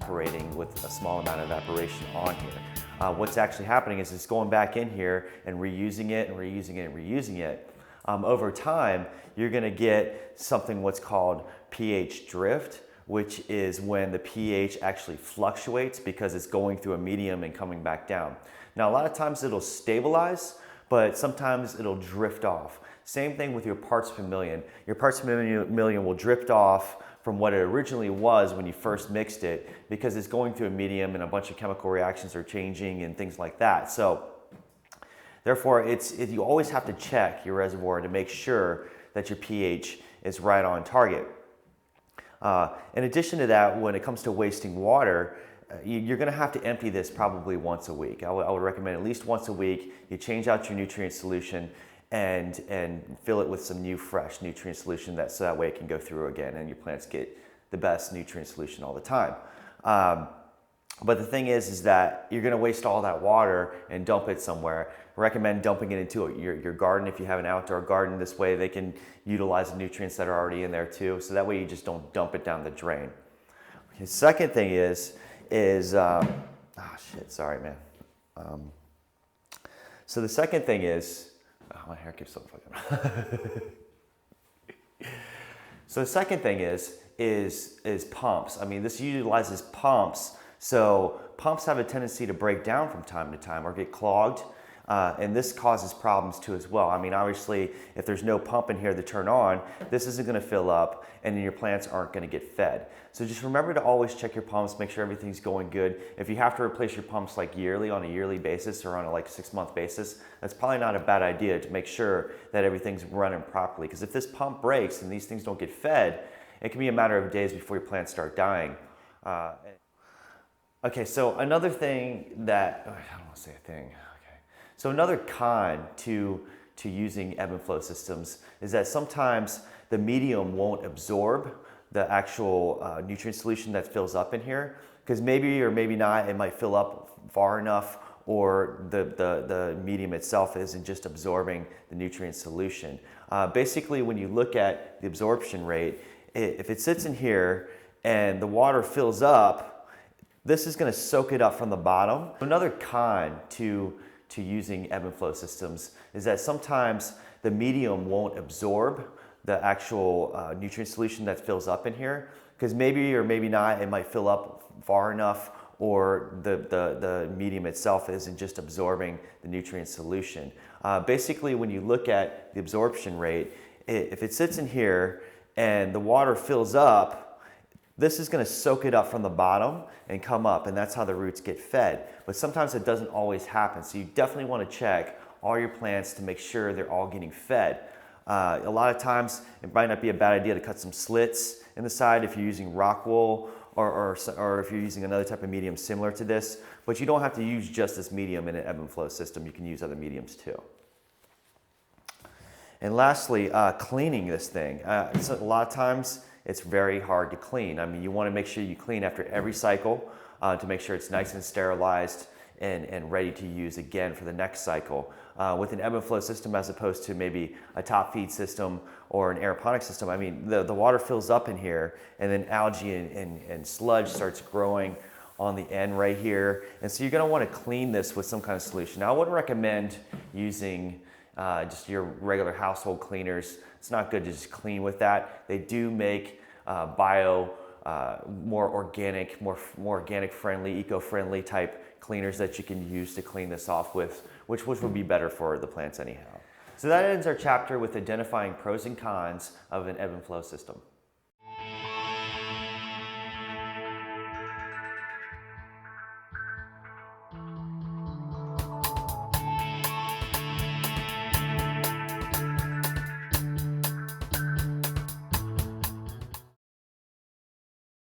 evaporating with a small amount of evaporation on here. What's actually happening is it's going back in here and reusing it and reusing it and reusing it. Over time, you're gonna get something what's called pH drift, which is when the pH actually fluctuates because it's going through a medium and coming back down. Now, a lot of times it'll stabilize, but sometimes it'll drift off. Same thing with your parts per million. Your parts per million will drift off from what it originally was when you first mixed it because it's going through a medium and a bunch of chemical reactions are changing and things like that. So therefore, you always have to check your reservoir to make sure that your pH is right on target. In addition to that, when it comes to wasting water, you're going to have to empty this probably once a week. I would recommend at least once a week. You change out your nutrient solution and fill it with some new fresh nutrient solution so that way it can go through again and your plants get the best nutrient solution all the time. But the thing is that you're going to waste all that water and dump it somewhere. I recommend dumping it into your garden if you have an outdoor garden. This way they can utilize the nutrients that are already in there too. So that way you just don't dump it down the drain. Okay, second thing so the second thing is, my hair keeps on fucking. So the second thing is pumps. I mean, this utilizes pumps. So pumps have a tendency to break down from time to time or get clogged. And this causes problems too as well. I mean, obviously, if there's no pump in here to turn on, this isn't going to fill up and then your plants aren't going to get fed. So just remember to always check your pumps, make sure everything's going good. If you have to replace your pumps like yearly on a yearly basis or on a 6-month basis, that's probably not a bad idea to make sure that everything's running properly. Because if this pump breaks and these things don't get fed, it can be a matter of days before your plants start dying. Okay, so another thing that, I don't want to say a thing. So another con to using ebb and flow systems is that sometimes the medium won't absorb the actual nutrient solution that fills up in here, because maybe or maybe not it might fill up far enough, or the medium itself isn't just absorbing the nutrient solution. Basically, when you look at the absorption rate, if it sits in here and the water fills up, this is going to soak it up from the bottom. Another con to using ebb and flow systems is that sometimes the medium won't absorb the actual nutrient solution that fills up in here, because maybe or maybe not it might fill up far enough, or the medium itself isn't just absorbing the nutrient solution. Basically, when you look at the absorption rate, if it sits in here and the water fills up, this is going to soak it up from the bottom and come up, and that's how the roots get fed. But sometimes it doesn't always happen, so you definitely want to check all your plants to make sure they're all getting fed. A lot of times it might not be a bad idea to cut some slits in the side if you're using rock wool or if you're using another type of medium similar to this, but you don't have to use just this medium in an ebb and flow system. You can use other mediums too. And lastly, cleaning this thing. So a lot of times it's very hard to clean. I mean, you want to make sure you clean after every cycle to make sure it's nice and sterilized and ready to use again for the next cycle. With an ebb and flow system, as opposed to maybe a top feed system or an aeroponic system, I mean, the water fills up in here and then algae and sludge starts growing on the end right here. And so you're going to want to clean this with some kind of solution. Now, I wouldn't recommend using just your regular household cleaners. It's not good to just clean with that. They do make more organic friendly, eco-friendly type cleaners that you can use to clean this off with, which would be better for the plants anyhow. So that ends our chapter with identifying pros and cons of an ebb and flow system.